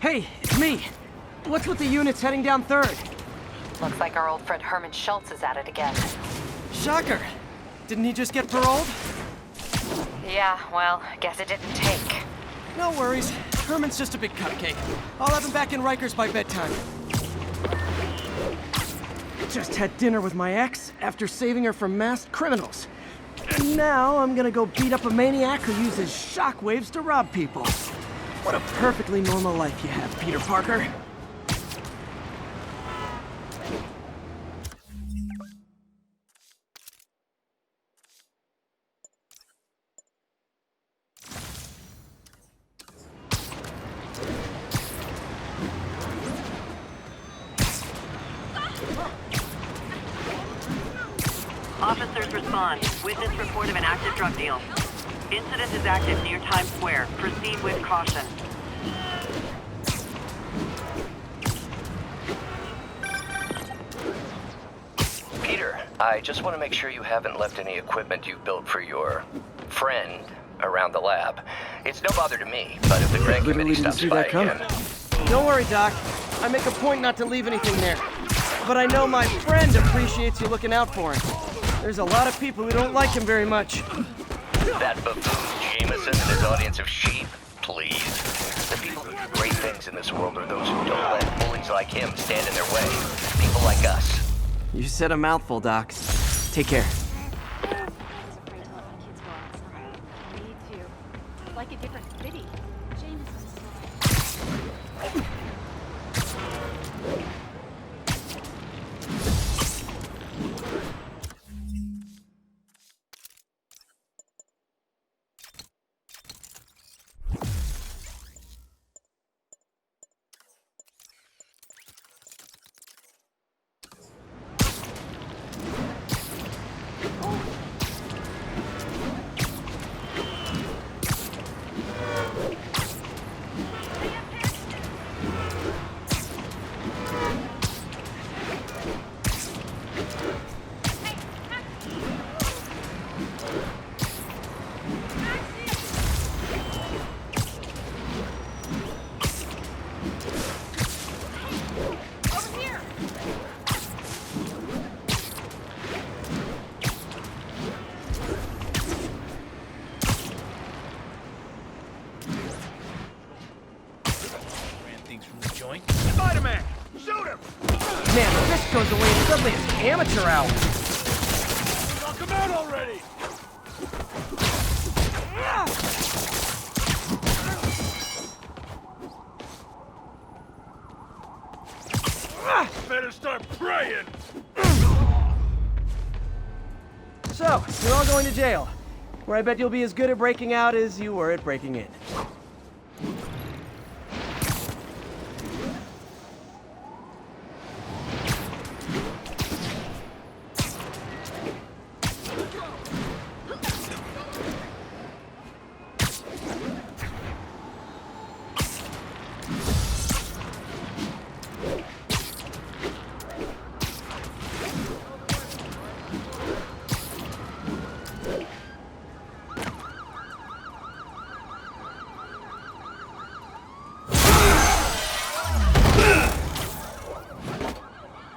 Hey, it's me. What's with the units heading down 3rd? Looks like our old friend Herman Schultz is at it again. Shocker. Didn't he just get paroled? Yeah, well, guess it didn't take. No worries. Herman's just a big cupcake. I'll have him back in Rikers by bedtime. Just had dinner with my ex after saving her from masked criminals. And now I'm gonna go beat up a maniac who uses shockwaves to rob people. What a perfectly normal life you have, Peter Parker. Officers respond. Witness report of an active drug deal. Incident is active near Times Square. Proceed with caution. Peter, I just want to make sure you haven't left any equipment you've built for your friend around the lab. It's no bother to me, but if the Grand Committee stops by again... Don't worry, Doc. I make a point not to leave anything there. But I know my friend appreciates you looking out for him. There's a lot of people who don't like him very much. That buffoon Jameson and his audience of sheep? Please. The people who do great things in this world are those who don't let bullies like him stand in their way. People like us. You said a mouthful, Doc. Take care. Like a different city. Spider-Man! Shoot him! Man, this goes away suddenly as amateur hour. Knock him out already! Better start praying! So, you're all going to jail, where I bet you'll be as good at breaking out as you were at breaking in.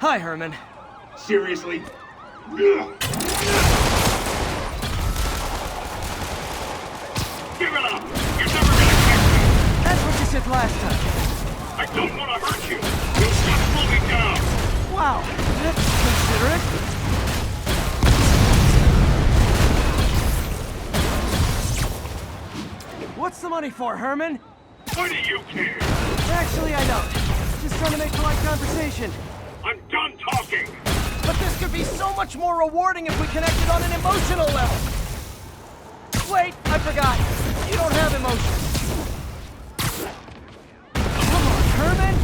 Hi, Herman. Seriously? Give it up! You're never gonna catch me! That's what you said last time. I don't want to hurt you! You just pull me down! Wow, that's considerate. What's the money for, Herman? Why do you care? Actually, I don't. Just trying to make polite conversation. I'm done talking! But this could be so much more rewarding if we connected on an emotional level. Wait, I forgot. You don't have emotions. Come on, Herman.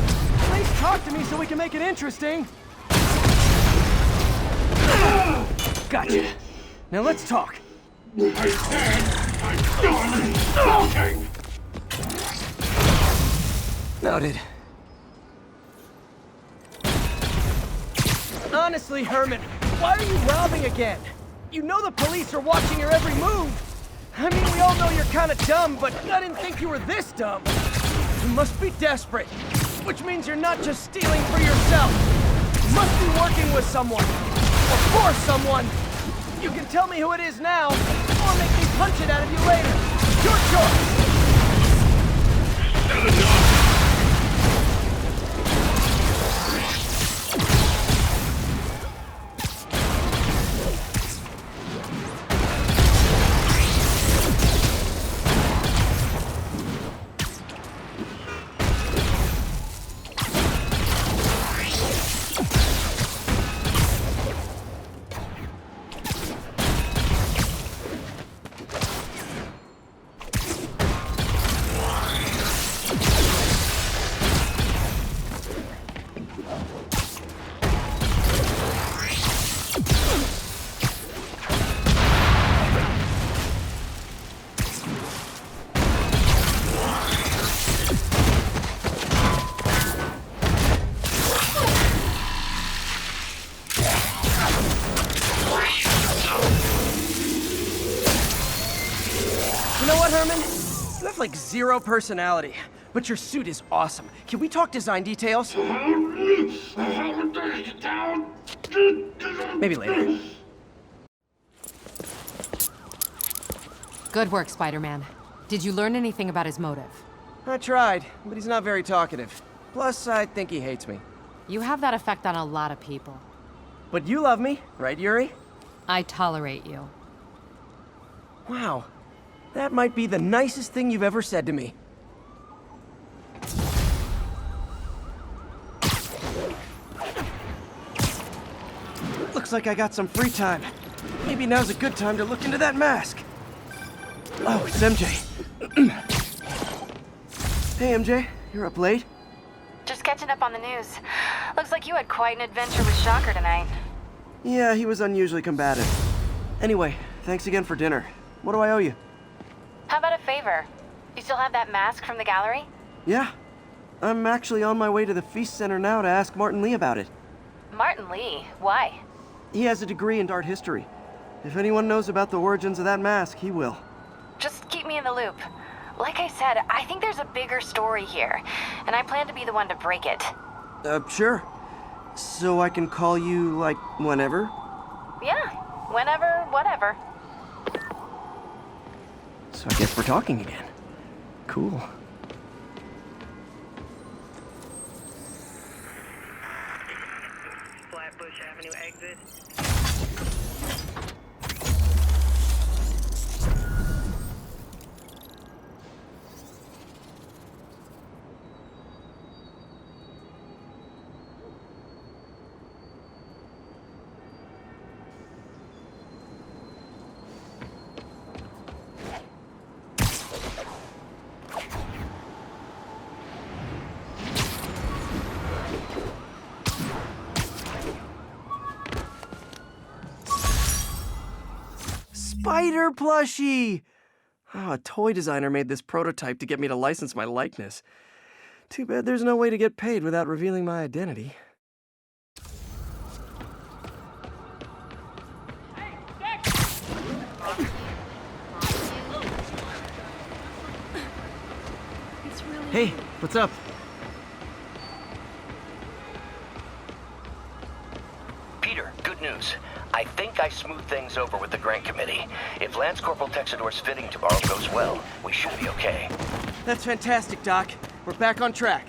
Please talk to me so we can make it interesting. Gotcha. Now let's talk. I said I'm done talking! Noted. Honestly, Herman, why are you robbing again? You know the police are watching your every move. I mean, we all know you're kind of dumb, but I didn't think you were this dumb. You must be desperate, which means you're not just stealing for yourself. You must be working with someone, or for someone. You can tell me who it is now, or make me punch it out of you later. Your choice. You know what, Herman? You have like zero personality, but your suit is awesome. Can we talk design details? Maybe later. Good work, Spider-Man. Did you learn anything about his motive? I tried, but he's not very talkative. Plus, I think he hates me. You have that effect on a lot of people. But you love me, right, Yuri? I tolerate you. Wow. That might be the nicest thing you've ever said to me. Looks like I got some free time. Maybe now's a good time to look into that mask. Oh, it's MJ. Hey, MJ. You're up late? Just catching up on the news. Looks like you had quite an adventure with Shocker tonight. Yeah, he was unusually combative. Anyway, thanks again for dinner. What do I owe you? How about a favor? You still have that mask from the gallery? Yeah. I'm actually on my way to the Feast Center now to ask Martin Lee about it. Martin Lee? Why? He has a degree in art history. If anyone knows about the origins of that mask, he will. Just keep me in the loop. Like I said, I think there's a bigger story here, and I plan to be the one to break it. Sure. So I can call you, like, whenever? Yeah, whenever, whatever. So I guess we're talking again. Cool. Flatbush Avenue exit. Spider plushie! Oh, a toy designer made this prototype to get me to license my likeness. Too bad there's no way to get paid without revealing my identity. Hey, what's up? Peter, good news. I think I smoothed things over with the grant committee. If Lance Corporal Texador's fitting tomorrow goes well, we should be okay. That's fantastic, Doc. We're back on track.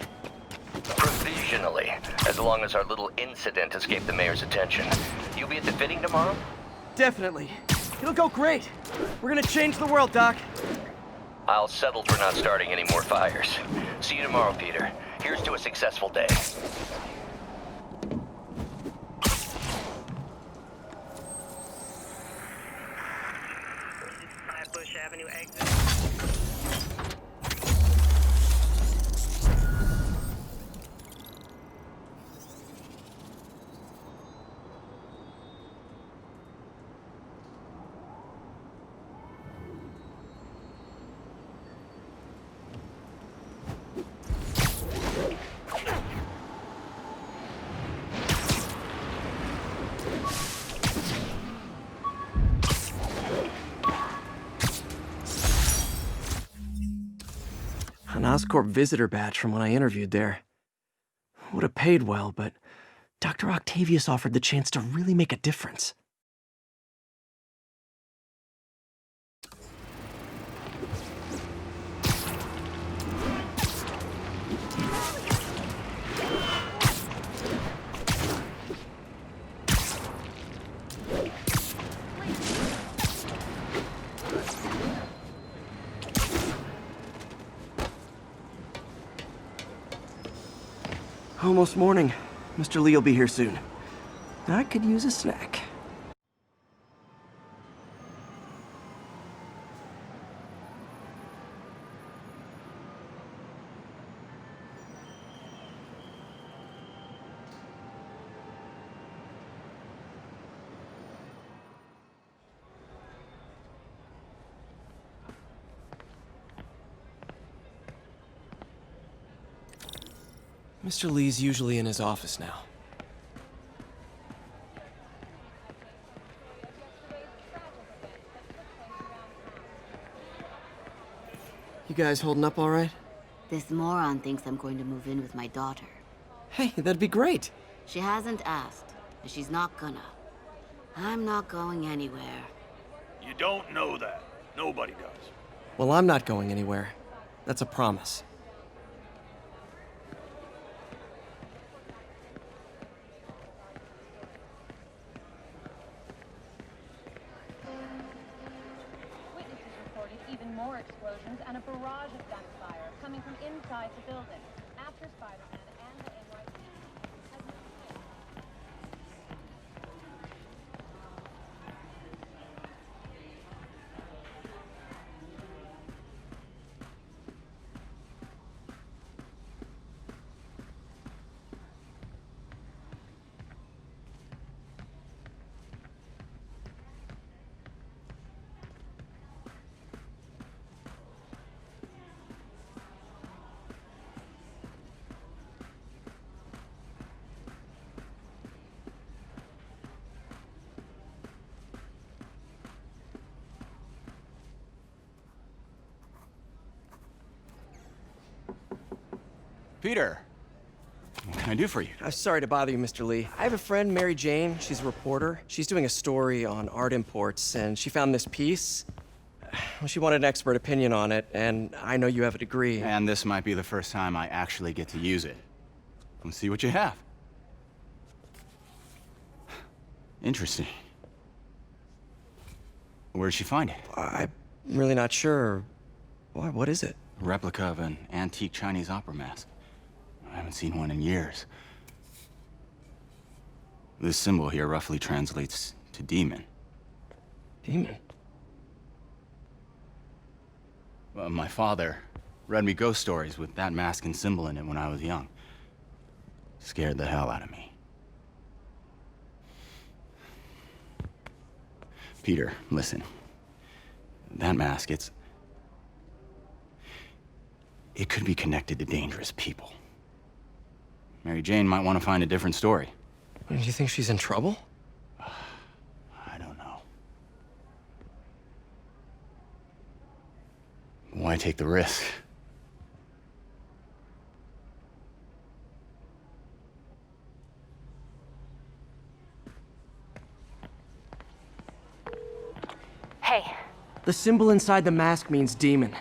Provisionally, as long as our little incident escaped the mayor's attention. You'll be at the fitting tomorrow? Definitely. It'll go great. We're gonna change the world, Doc. I'll settle for not starting any more fires. See you tomorrow, Peter. Here's to a successful day. Flatbush Avenue exit. Oscorp visitor badge from when I interviewed there. Would have paid well, but Dr. Octavius offered the chance to really make a difference. Almost morning. Mr. Lee will be here soon. I could use a snack. Mr. Lee's usually in his office now. You guys holding up all right? This moron thinks I'm going to move in with my daughter. Hey, that'd be great. She hasn't asked, and she's not gonna. I'm not going anywhere. You don't know that. Nobody does. Well, I'm not going anywhere. That's a promise. Witnesses reported even more explosions and a barrage of gunfire coming from inside the building after Spider-Man and the NYPD had Peter, what can I do for you? I'm sorry to bother you, Mr. Lee. I have a friend, Mary Jane. She's a reporter. She's doing a story on art imports, and she found this piece. Well, she wanted an expert opinion on it, and I know you have a degree. And this might be the first time I actually get to use it. Let's see what you have. Interesting. Where did she find it? I'm really not sure. Why, what is it? A replica of an antique Chinese opera mask. I haven't seen one in years. This symbol here roughly translates to demon. Demon? Well, my father read me ghost stories with that mask and symbol in it when I was young. Scared the hell out of me. Peter, listen. That mask, it could be connected to dangerous people. Mary Jane might want to find a different story. Do you think she's in trouble? I don't know. Why take the risk? Hey, The symbol inside the mask means demon.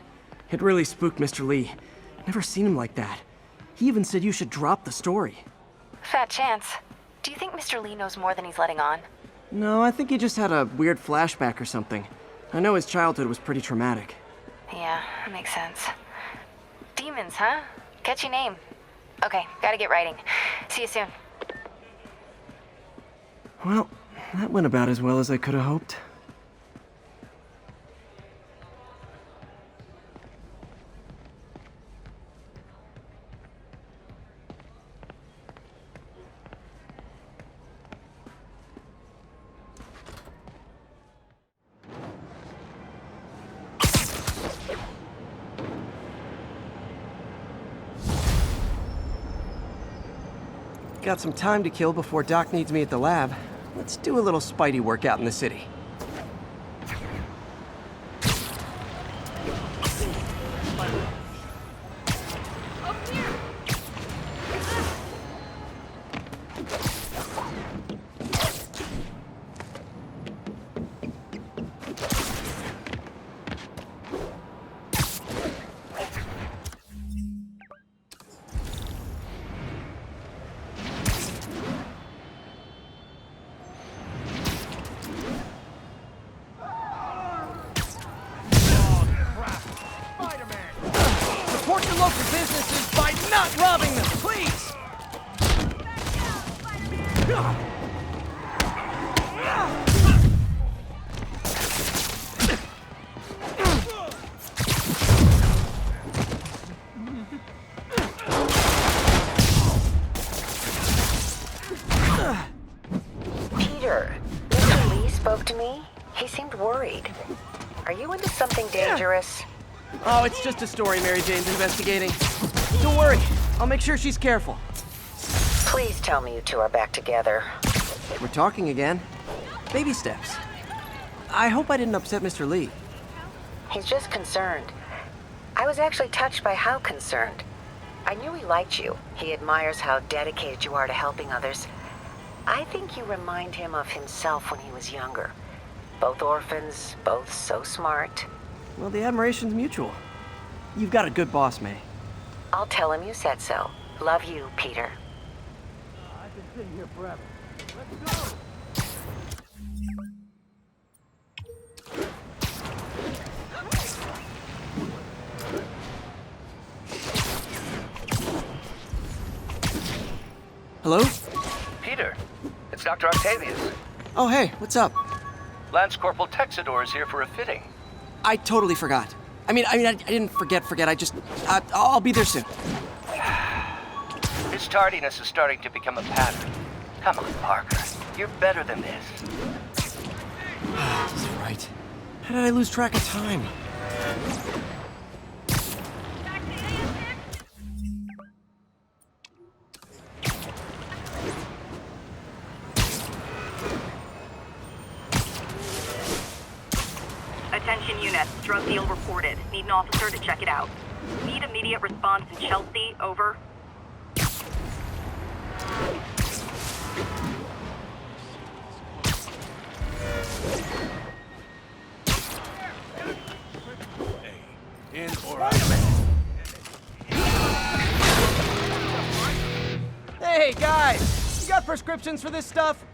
It really spooked Mr. Lee. Never seen him like that. He even said you should drop the story. fat chance. Do you think Mr. Lee knows more than he's letting on? No, I think he just had a weird flashback or something. I know his childhood was pretty traumatic. Yeah, that makes sense. Demons, huh? Catchy name. Okay, gotta get writing. See you soon. Well, that went about as well as I could have hoped. Got some time to kill before Doc needs me at the lab. Let's do a little Spidey workout in the city. your businesses by not robbing them, please! Peter, Mr. Lee spoke to me. He seemed worried. Are you into something dangerous? Oh, it's just a story Mary Jane's investigating. Don't worry, I'll make sure she's careful. Please tell me you two are back together. We're talking again. Baby steps. I hope I didn't upset Mr. Lee. He's just concerned. I was actually touched by how concerned. I knew he liked you. He admires how dedicated you are to helping others. I think you remind him of himself when he was younger. Both orphans, both so smart. Well, the admiration's mutual. You've got a good boss, May. I'll tell him you said so. Love you, Peter. I've been sitting here forever. Let's go! Hello? Peter, it's Dr. Octavius. Oh, hey, what's up? Lance Corporal Texador is here for a fitting. I totally forgot. I didn't forget. I'll be there soon. His tardiness is starting to become a pattern. Come on, Parker. You're better than this. That's right. How did I lose track of time? Attention units, drug deal reported. Need an officer to check it out. Need immediate response in Chelsea, over. In or out. Hey, guys! You got prescriptions for this stuff?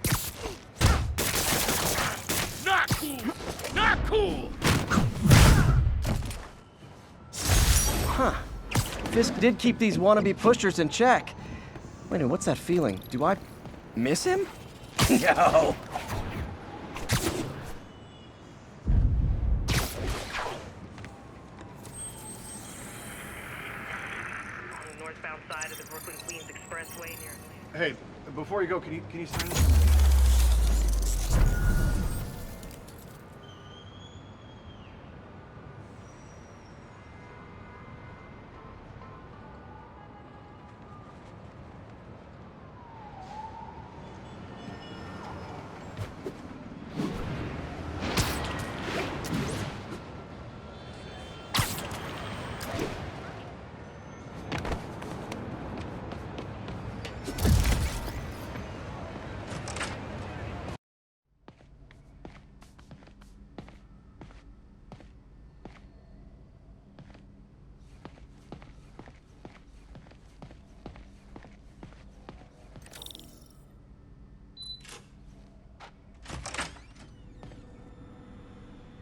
Not cool! Not cool! Huh. Fisk did keep these wannabe pushers in check. Wait a minute, what's that feeling? Do I miss him? No. On the northbound side of the Brooklyn-Queens Expressway near... Hey, before you go, can you sign this?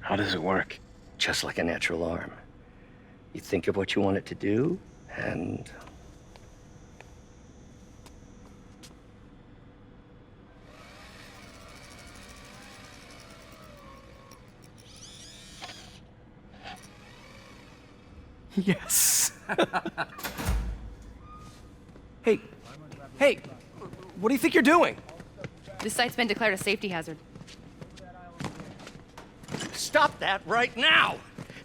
How does it work? Just like a natural arm. You think of what you want it to do, and... Yes. Hey, what do you think you're doing? This site's been declared a safety hazard. Stop that right now!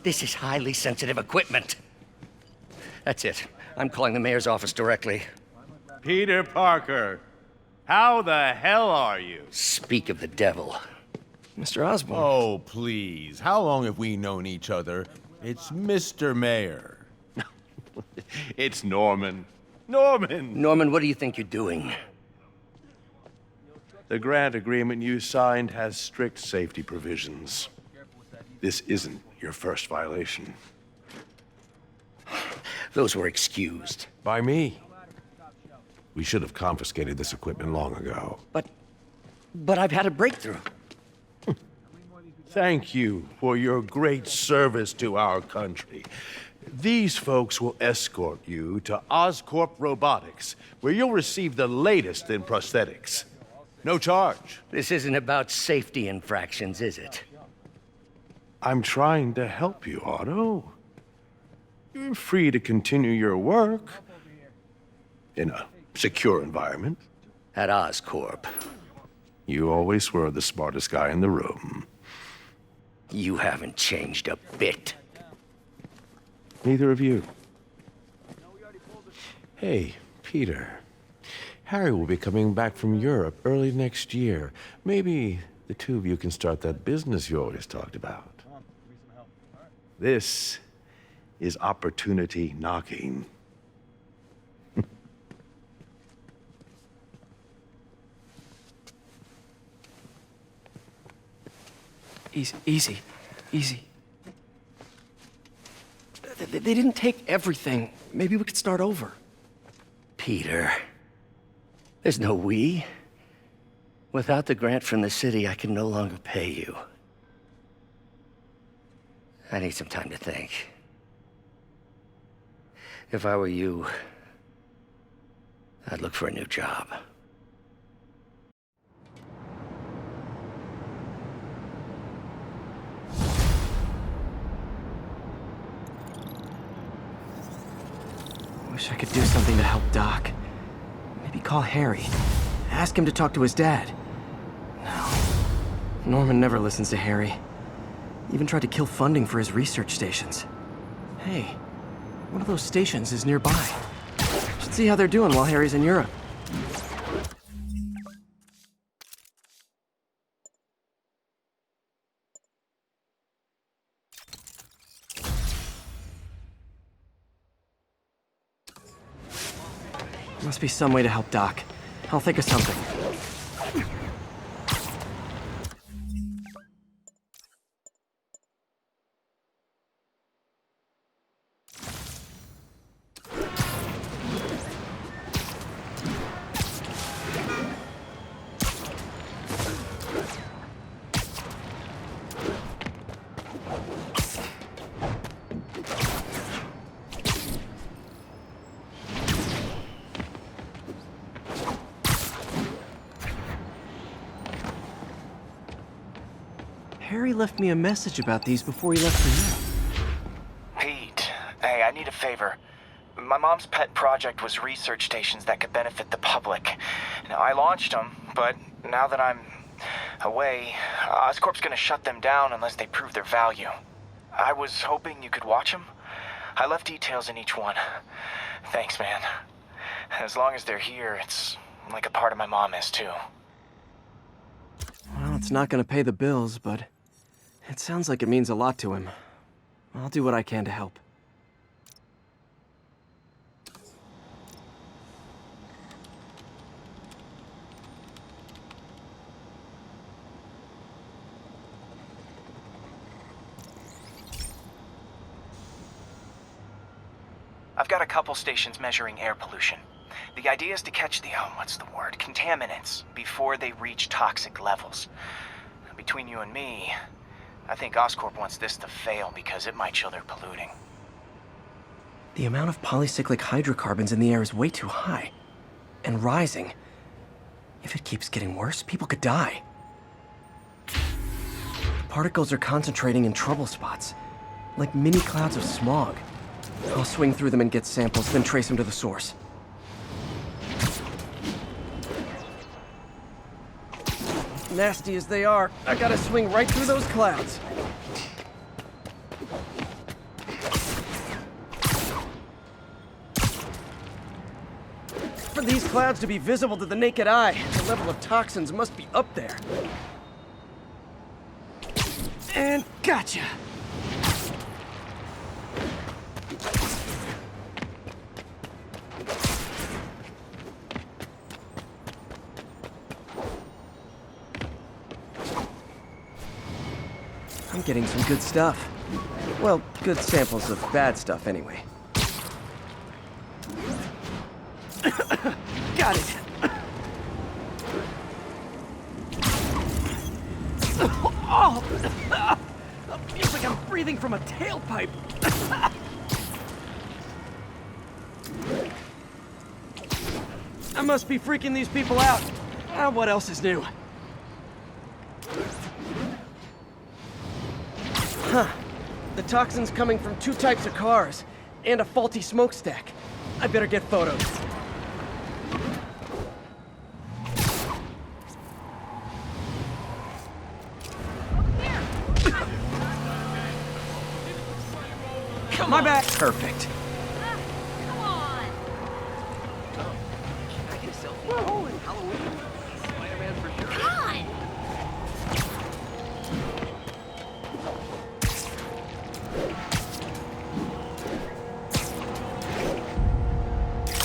This is highly sensitive equipment. That's it. I'm calling the mayor's office directly. Peter Parker, how the hell are you? Speak of the devil. Mr. Osborn. Oh, please. How long have we known each other? It's Mr. Mayor. It's Norman. Norman! Norman, what do you think you're doing? The grant agreement you signed has strict safety provisions. This isn't your first violation. Those were excused. By me. We should have confiscated this equipment long ago. But I've had a breakthrough. Thank you for your great service to our country. These folks will escort you to Oscorp Robotics, where you'll receive the latest in prosthetics. No charge. This isn't about safety infractions, is it? I'm trying to help you, Otto. You're free to continue your work in a secure environment. At Oscorp. You always were the smartest guy in the room. You haven't changed a bit. Neither of you. Hey, Peter. Harry will be coming back from Europe early next year. Maybe the two of you can start that business you always talked about. This is opportunity knocking. Easy. They didn't take everything. Maybe we could start over. Peter. There's no we. Without the grant from the city, I can no longer pay you. I need some time to think. If I were you, I'd look for a new job. Wish I could do something to help Doc. Maybe call Harry. Ask him to talk to his dad. No. Norman never listens to Harry. Even tried to kill funding for his research stations. Hey, one of those stations is nearby. Should see how they're doing while Harry's in Europe. Must be some way to help Doc. I'll think of something. Harry left me a message about these before he left for Europe. Pete, hey, I need a favor. My mom's pet project was research stations that could benefit the public. Now, I launched them, but now that I'm away, Oscorp's gonna shut them down unless they prove their value. I was hoping you could watch them. I left details in each one. Thanks, man. As long as they're here, it's like a part of my mom is, too. Well, it's not gonna pay the bills, but it sounds like it means a lot to him. I'll do what I can to help. I've got a couple stations measuring air pollution. The idea is to catch the, contaminants before they reach toxic levels. Between you and me, I think Oscorp wants this to fail because it might show they're polluting. The amount of polycyclic hydrocarbons in the air is way too high. And rising. If it keeps getting worse, people could die. The particles are concentrating in trouble spots, like mini clouds of smog. I'll swing through them and get samples, then trace them to the source. Nasty as they are, I gotta swing right through those clouds. For these clouds to be visible to the naked eye, the level of toxins must be up there. And gotcha! I'm getting some good stuff. Well, good samples of bad stuff, anyway. Got it! Oh! Feels like I'm breathing from a tailpipe! I must be freaking these people out. What else is new? Huh. The toxin's coming from 2 types of cars, and a faulty smokestack. I better get photos. My bad. Perfect. Come on! Come on!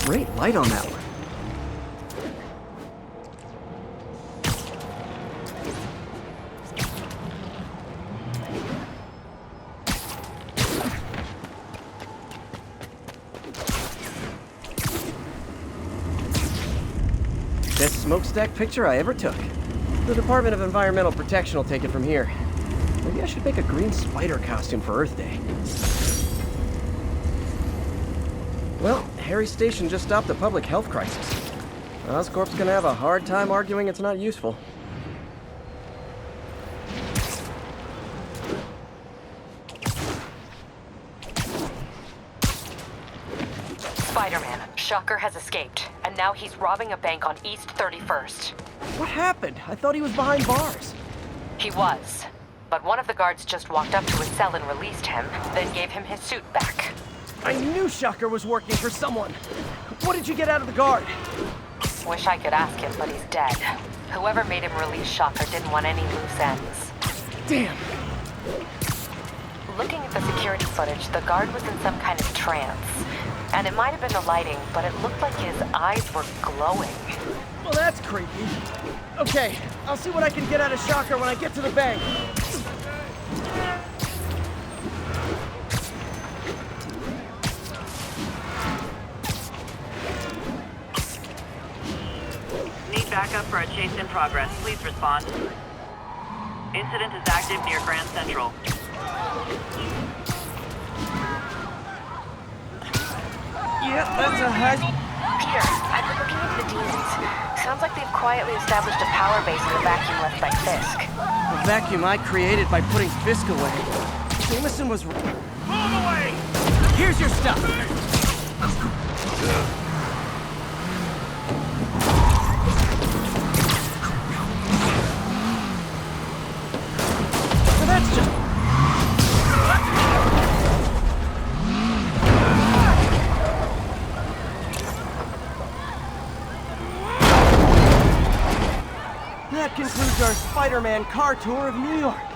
Great light on that one. Best smokestack picture I ever took. The Department of Environmental Protection will take it from here. Maybe I should make a green spider costume for Earth Day. Well, Harry's station just stopped a public health crisis. Oscorp's gonna have a hard time arguing it's not useful. Spider-Man, Shocker has escaped, and now he's robbing a bank on East 31st. What happened? I thought he was behind bars. He was, but one of the guards just walked up to his cell and released him, then gave him his suit back. I knew Shocker was working for someone. What did you get out of the guard? Wish I could ask him, but he's dead. Whoever made him release Shocker didn't want any loose ends. Damn. Looking at the security footage, the guard was in some kind of trance. And it might have been the lighting, but it looked like his eyes were glowing. Well, that's creepy. Okay, I'll see what I can get out of Shocker when I get to the bank. Need backup for a chase in progress. Please respond. Incident is active near Grand Central. Yep, that's a high... Peter, I've been looking into the demons. Sounds like they've quietly established a power base in the vacuum left by Fisk. The vacuum I created by putting Fisk away. Jameson was... Move away! Here's your stuff! So that's just... That concludes our Spider-Man car tour of New York.